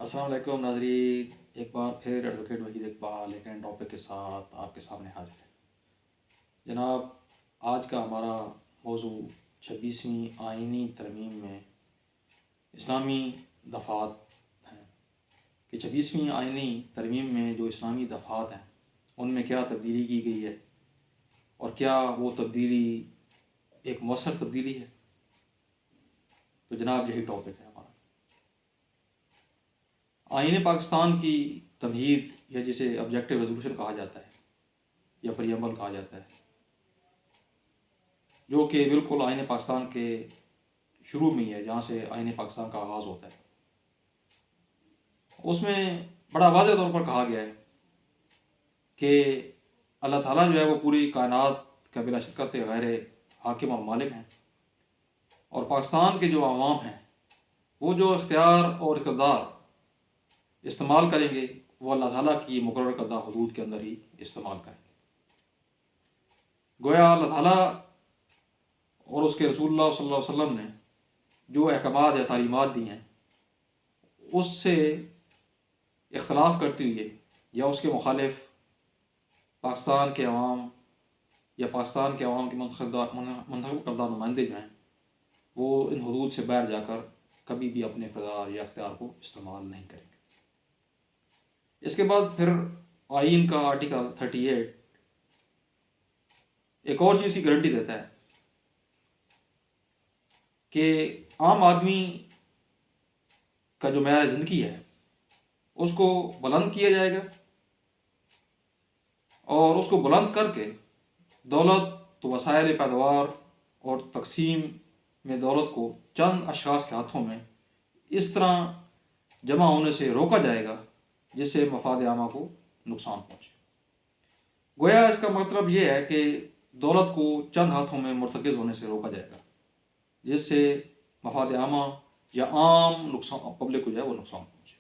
अस्सलाम वालेकुम नाज़रीन, एक बार फिर एडवोकेट वहीद इकबाल एक नए टॉपिक के साथ आपके सामने हाजिर है। जनाब, आज का हमारा मौजू 26वीं आइनी तरमीम में इस्लामी दफ़ात हैं कि 26वीं आइनी तरमीम में जो इस्लामी दफ़ात हैं उनमें क्या तब्दीली की गई है और क्या वो तब्दीली एक मौसर तब्दीली है। तो जनाब, यही टॉपिक है हमारा। आईन पाकिस्तान की तमहीद या जिसे ऑब्जेक्टिव रेजोल्यूशन कहा जाता है या प्रियम्बल कहा जाता है, जो कि बिल्कुल आईन पाकिस्तान के शुरू में ही है, जहाँ से आईन पाकिस्तान का आगाज़ होता है, उसमें बड़ा वाज़ेह तौर पर कहा गया है कि अल्लाह ताला जो है वो पूरी कायनात का बिला शक्कत गैर हाकिम और मालिक हैं, और पाकिस्तान के जो आवाम हैं वो जो इख्तियार और इक़्तिदार इस्तेमाल करेंगे वो अल्लाह ताला की मुकर्रर करदा हदूद के अंदर ही इस्तेमाल करेंगे। गोया अल्लाह ताला और उसके रसूलुल्लाह सल्लल्लाहु अलैहि वसल्लम ने जो अहकामात या तालीमात दी हैं उससे इख्तलाफ करते हुए या उसके मुखालिफ पाकिस्तान के अवाम या पाकिस्तान के अवाम के मुंतखब करदा नुमाइंदे जो हैं वो इन हदूद से बाहर जाकर कभी भी अपने इक़्तिदार या इख्तियार को इस्तेमाल नहीं करेंगे। इसके बाद फिर आइन का आर्टिकल 38 एक और चीज़ की गारंटी देता है कि आम आदमी का जो मेयार ज़िंदगी है उसको बुलंद किया जाएगा, और उसको बुलंद करके दौलत वसाइल पैदावार और तकसीम में दौलत को चंद अशखास के हाथों में इस तरह जमा होने से रोका जाएगा जिससे मफाद आमा को नुकसान पहुँचे। गोया इसका मतलब ये है कि दौलत को चंद हाथों में मुर्तकिज़ होने से रोका जाएगा जिससे मफाद आमा या आम नुकसान पब्लिक को जो है वो नुकसान पहुँचे।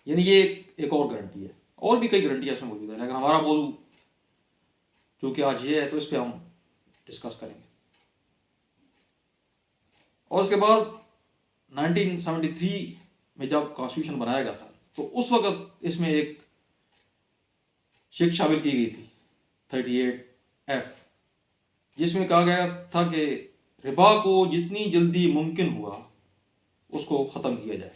यानी ये एक और गारंटी है, और भी कई गारंटियाँ इसमें मौजूद है, लेकिन हमारा मौजू चूँकि आज ये है तो इस पर हम डिस्कस करेंगे। और उसके बाद 1973 में जब कॉन्स्टिट्यूशन बनाया गया था तो उस वक़्त इसमें एक शिक शामिल की गई थी 38F, जिसमें कहा गया था कि रिबा को जितनी जल्दी मुमकिन हुआ उसको ख़त्म किया जाए।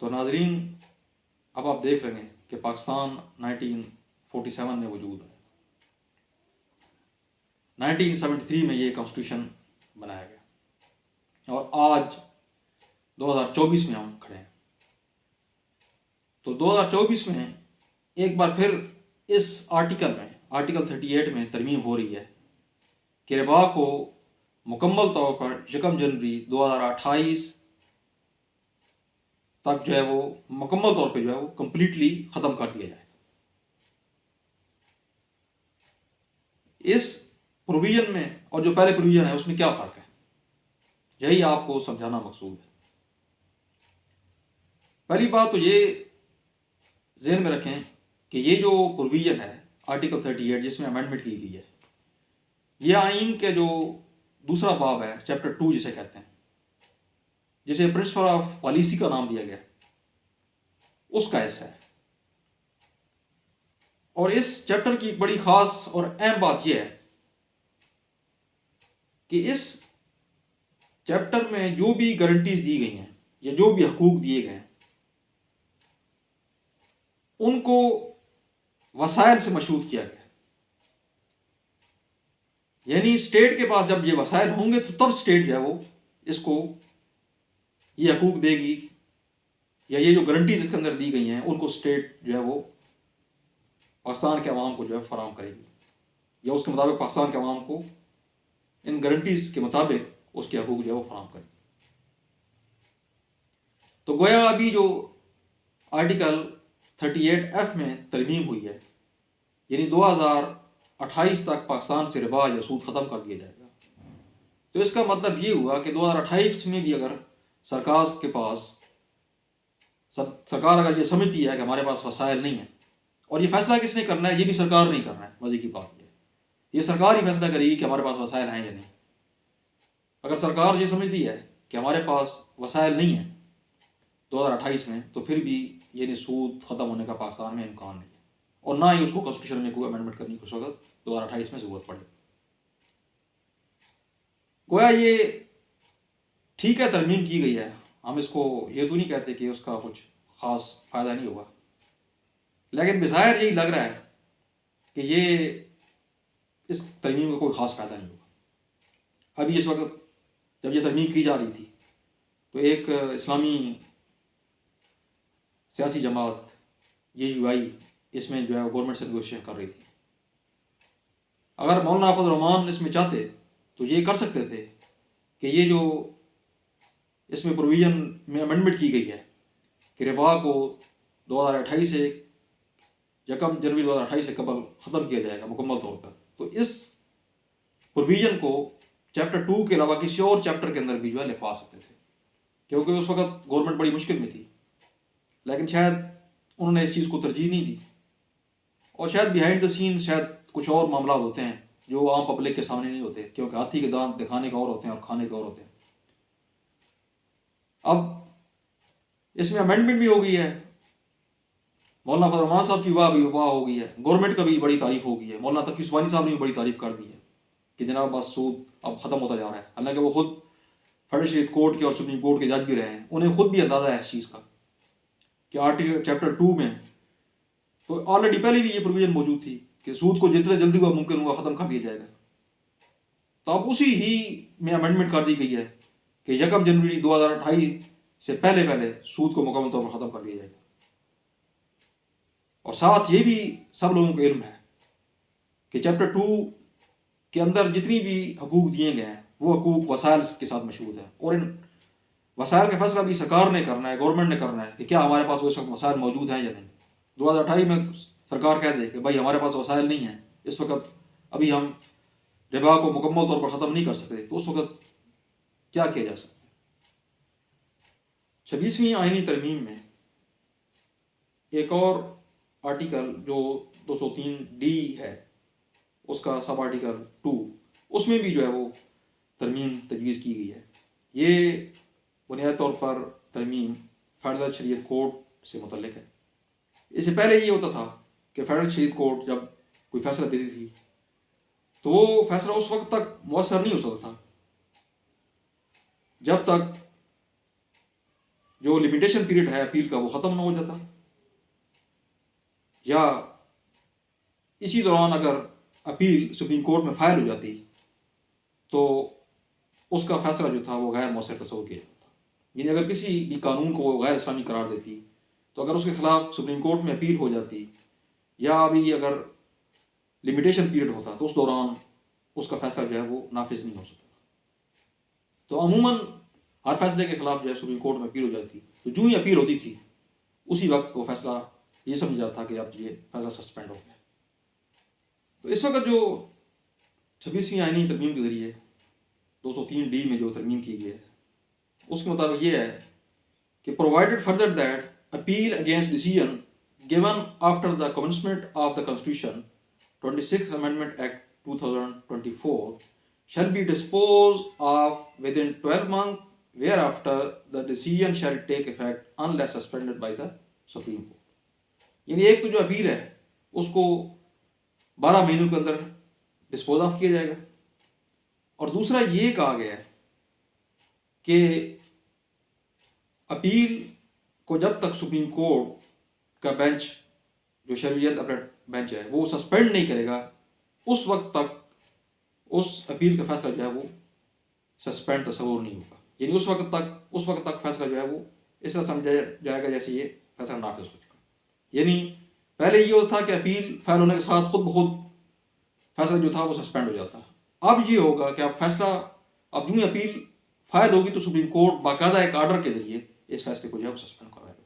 तो नाजरीन, अब आप देख रहे हैं कि पाकिस्तान 1947 में वजूद है, 1973 में ये कॉन्स्टिट्यूशन बनाया गया और आज 2024 में हम खड़े हैं। तो 2024 में एक बार फिर इस आर्टिकल 38 में तरमीम हो रही है कि रिबा को मुकम्मल तौर पर 1 जनवरी 2028 तक जो है वो मुकम्मल तौर पे जो है वो कम्प्लीटली ख़त्म कर दिया जाए। इस प्रोविज़न में और जो पहले प्रोविज़न है उसमें क्या फ़र्क है, यही आपको समझाना मकसूद है। पहली बात तो ये ज़हन में रखें कि ये जो प्रोविज़न है आर्टिकल 38 जिसमें अमेंडमेंट की गई है, ये आइन के जो दूसरा बाब है, चैप्टर 2 जिसे कहते हैं, जिसे प्रिंसिपल ऑफ पॉलिसी का नाम दिया गया, उसका हिस्सा है। और इस चैप्टर की एक बड़ी ख़ास और अहम बात यह है कि इस चैप्टर में जो भी गारंटीज दी गई हैं या जो भी हकूक़ दिए गए हैं उनको वसाइल से मशरूत किया गया। यानी स्टेट के पास जब ये वसाइल होंगे तो तब स्टेट जो है वो इसको ये हकूक़ देगी, या ये जो गारंटीज इसके अंदर दी गई हैं उनको स्टेट जो है वो पाकिस्तान के अवाम को जो है फराहम करेगी, या उसके मुताबिक पाकिस्तान के अवाम को इन गारंटीज के मुताबिक उसके हकूक़ जो है वो फराहम करेगी। तो गोया अभी जो आर्टिकल 38F में तरमीम हुई है, यानी 2028 तक पाकिस्तान से रिबा या सूद ख़त्म कर दिया जाएगा। तो इसका मतलब ये हुआ कि 2028 में भी अगर सरकार के पास सरकार अगर ये समझती है कि हमारे पास वसाइल नहीं है, और ये फैसला किसने करना है, ये भी सरकार नहीं करना है, मज़े की बात ये सरकार ही फैसला करेगी कि हमारे पास वसाइल हैं या नहीं। अगर सरकार ये समझती है कि हमारे पास वसाइल नहीं है 2028 में, तो फिर भी ये सूद ख़त्म होने का पाकिस्तान में इम्कान नहीं है, और ना ही उसको कॉन्स्टिट्यूशन में कोई अमेंडमेंट करने की उस वक्त 2028 में ज़रूरत पड़े। गोया ये ठीक है, तरमीम की गई है, हम इसको ये तो नहीं कहते कि उसका कुछ ख़ास फ़ायदा नहीं होगा, लेकिन बज़ाहिर यही लग रहा है कि ये इस तरमीम का कोई ख़ास फ़ायदा नहीं होगा। अभी इस वक्त जब ये तरमीम की जा रही थी तो एक इस्लामी सियासी जमात JUI इसमें जो है गवर्नमेंट से नेगोशिएशन कर रही थी। अगर मौलाना फजल रहमान इसमें चाहते तो ये कर सकते थे कि ये जो इसमें प्रोविज़न में अमेंडमेंट की गई है कि रिबा को 2028 से 1 जनवरी 2028 से कबल ख़त्म किया जाएगा मुकम्मल तौर पर, तो इस प्रोविज़न को चैप्टर 2 के अलावा किसी और चैप्टर के अंदर भी जो है लिखवा सकते थे, क्योंकि उस वक्त गवर्नमेंट बड़ी मुश्किल में थी। लेकिन शायद उन्होंने इस चीज़ को तरजीह नहीं दी, और शायद बिहाइंड द सीन शायद कुछ और मामला होते हैं जो आम पब्लिक के सामने नहीं होते, क्योंकि हाथी के दांत दिखाने का और होते हैं और खाने के और होते हैं। अब इसमें अमेंडमेंट भी हो गई है, मौलाना फजल रहमान साहब की वाह हो गई है, गवर्नमेंट का भी बड़ी तारीफ हो गई है, मौलाना तकी उस्मानी साहब ने भी बड़ी तारीफ कर दी है कि जनाब बस सूद अब ख़त्म होता जा रहा है। हालांकि वो खुद फेडरल शरीयत कोर्ट के और सुप्रीम कोर्ट के जज भी रहे हैं, उन्हें खुद भी अंदाज़ा है इस चीज़ का कि आर्टिकल चैप्टर 2 में तो ऑलरेडी पहले भी ये प्रोविज़न मौजूद थी कि सूद को जितना जल्दी हुआ मुमकिन हुआ ख़त्म कर दिया जाएगा। तो अब उसी ही में अमेंडमेंट कर दी गई है कि 1 जनवरी 2028 से पहले पहले सूद को मुकम्मल तौर पर ख़त्म कर दिया जाएगा। और साथ ये भी सब लोगों को इल्म है कि चैप्टर 2 के अंदर जितनी भी हकूक़ दिए गए हैं वो हकूक़ वसाइल के साथ मशहूद है, और इन वसाइल का फैसला भी सरकार ने करना है, गवर्नमेंट ने करना है कि क्या हमारे पास वो इस वक्त वसाइल मौजूद हैं या नहीं। 2028 में सरकार कह दे कि भाई हमारे पास वसाइल नहीं है इस वक्त, अभी हम रिबा को मुकम्मल तौर पर ख़त्म नहीं कर सकते, तो उस वक्त क्या किया जा सकता है। 26वीं आईनी तरमीम में एक और आर्टिकल जो 203D है, उसका सब आर्टिकल 2, उसमें भी जो है वो तरमीम तजवीज़ की गई है। ये बुनियादी तौर पर तरमीम फेडरल शरीयत कोर्ट से मुतल्लिक है। इससे पहले ये होता था कि फेडरल शरीयत कोर्ट जब कोई फैसला देती थी तो वो फैसला उस वक्त तक मुअस्सर नहीं हो सकता था जब तक जो लिमिटेशन पीरियड है अपील का वो ख़त्म ना हो जाता, या इसी दौरान अगर अपील सुप्रीम कोर्ट में फाइल हो जाती तो उसका फैसला जो था वो गैर मौसर तस्वुर किया जाता। यानी अगर किसी भी कानून को गैर इस्लामी करार देती तो अगर उसके ख़िलाफ़ सुप्रीम कोर्ट में अपील हो जाती, या अभी अगर लिमिटेशन पीरियड होता तो उस दौरान उसका फैसला जो है वो नाफिज नहीं हो सकता। तो अमूमन हर फैसले के ख़िलाफ़ जो है सुप्रीम कोर्ट में अपील हो जाती, तो जो ही अपील होती थी उसी वक्त वो फैसला ये समझ जाता था कि अब ये फैसला सस्पेंड हो गया। तो इस वक्त जो 26वीं आईनी तरमीम के ज़रिए 203D में जो तरमीम की गई है उसके मुताबिक ये है कि provided further that appeal against decision given after the commencement of the constitution 26th Amendment Act 2024 shall be disposed of within 12 months, whereafter the decision shall take effect unless suspended by the Supreme Court। यानी एक तो जो appeal है उसको 12 महीनों के अंदर dispose of किया जाएगा, और दूसरा ये कहा गया है कि अपील को जब तक सुप्रीम कोर्ट का बेंच जो शरीयत अपना बेंच है वो सस्पेंड नहीं करेगा उस वक्त तक उस अपील का फैसला जो है वो सस्पेंड तस्वुर नहीं होगा। यानी उस वक्त तक फैसला जो है वो इस तरह समझा जाएगा जैसे ये फैसला नाफिज हो चुका। यानी पहले ये होता था कि अपील फाइल होने के साथ खुद ब खुद फैसला जो था वो सस्पेंड हो जाता। अब ये होगा कि अब फैसला अब यूँ अपील फाइल होगी तो सुप्रीम कोर्ट बाकायदा एक आर्डर के जरिए इस फैसले को जो है वो सस्पेंड कराएगा।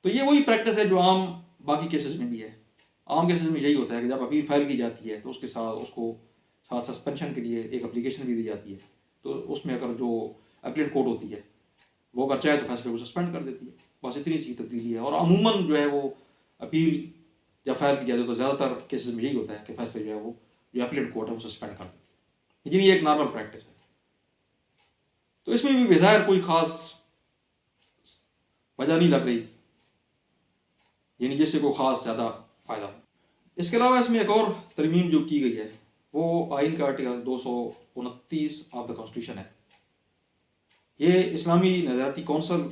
तो ये वही प्रैक्टिस है जो आम बाकी केसेस में भी है। आम केसेस में यही होता है कि जब अपील फाइल की जाती है तो उसके साथ उसको साथ सस्पेंशन के लिए एक एप्लीकेशन भी दी जाती है, तो उसमें अगर जो अपीलेट कोर्ट होती है वो अगर चाहे तो फैसले को सस्पेंड कर देती है। बस इतनी सी तब्दीली है, और अमूमन जो है वो अपील जब फाइल की जाती है तो ज़्यादातर केसेस में यही होता है कि फैसले जो है वो जो अपीलेट कोर्ट है वो सस्पेंड कर देती है। ये एक नॉर्मल प्रैक्टिस है। तो इसमें भी बेज़ाहिर कोई ख़ास वजह नहीं लग रही, यानी जिससे कोई ख़ास ज़्यादा फ़ायदा हो। इसके अलावा इसमें एक और तरमीम जो की गई है वो आइन का आर्टिकल 229 ऑफ द कॉन्स्टिट्यूशन है। ये इस्लामी नज़रियाती कौंसल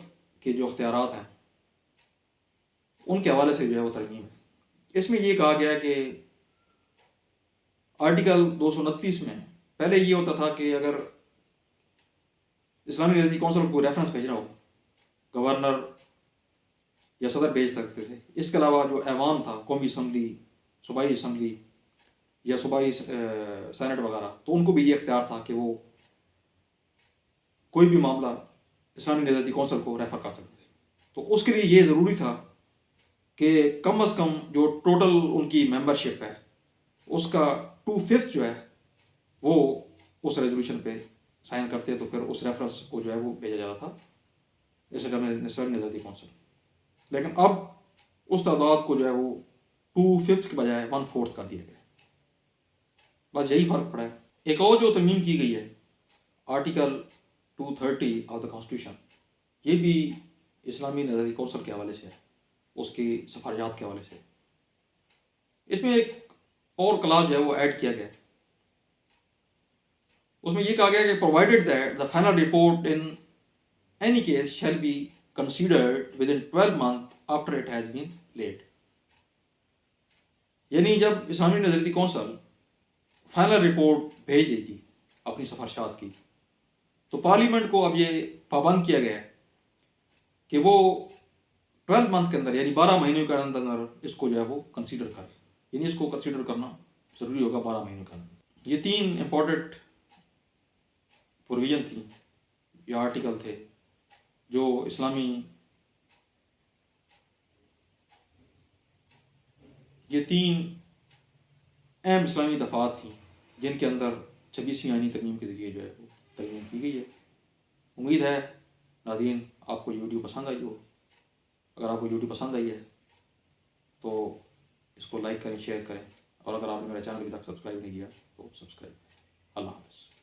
के जो अख्तियारात हैं उनके हवाले से जो है वो तरमीम है। इसमें ये कहा गया है कि आर्टिकल 229 में पहले ये होता था कि अगर इस्लामी नज़रियाती कौंसल को रेफरेंस भेजना हो, गवर्नर या सदर भेज सकते थे। इसके अलावा जो ऐवान था, कौमी असम्बली, सूबाई असम्बली या सूबाई सेनेट वगैरह, तो उनको भी ये इख्तियार था कि वो कोई भी मामला इस्लामी नज़रियाती कौंसल को रेफ़र कर सकते थे। तो उसके लिए ये ज़रूरी था कि कम अज़ कम जो टोटल उनकी मेंबरशिप है उसका 2/5 जो है वो उस रेजोल्यूशन पे साइन करते, तो फिर उस रेफरेंस को जो है वो भेजा जाता था इस्लामी नज़रियाती कौंसल। लेकिन अब उस तादाद को जो है वो 2/5 के बजाय 1/4 कर दिया गया। बस यही फ़र्क पड़ा है। एक और जो तरमीम की गई है आर्टिकल 230 ऑफ द कॉन्स्टिट्यूशन, ये भी इस्लामी नज़रियाती कौंसल के हवाले से है, उसकी सिफारिशात के हवाले से। इसमें एक और क्लास जो है वो ऐड किया गया। उसमें ये कहा गया कि provided that the final report in any case shall be considered within 12 month after it has been laid. यानी जब इस्लामी नज़रियाती कौंसल फाइनल रिपोर्ट भेज देगी अपनी सिफारिशात की, तो पार्लियामेंट को अब ये पाबंद किया गया है कि वो 12 मंथ के अंदर यानी 12 महीनों के अंदर अंदर इसको जो है वो कंसीडर करे, यानी इसको कंसीडर करना ज़रूरी होगा 12 महीनों के अंदर। ये 3 इम्पोर्टेंट प्रोविज़न थी या आर्टिकल थे जो ये 3 अहम इस्लामी दफ़ात थी जिनके अंदर 26वीं आईनी तरमीम के ज़रिए जो है वो तरमीम की गई है। उम्मीद है नाज़रीन आपको ये वीडियो पसंद आई हो। अगर आपको वीडियो पसंद आई है तो इसको लाइक करें, शेयर करें, और अगर आपने मेरा चैनल अभी तक सब्सक्राइब नहीं किया तो सब्सक्राइब करें। अल्लाह हाफ़िज़।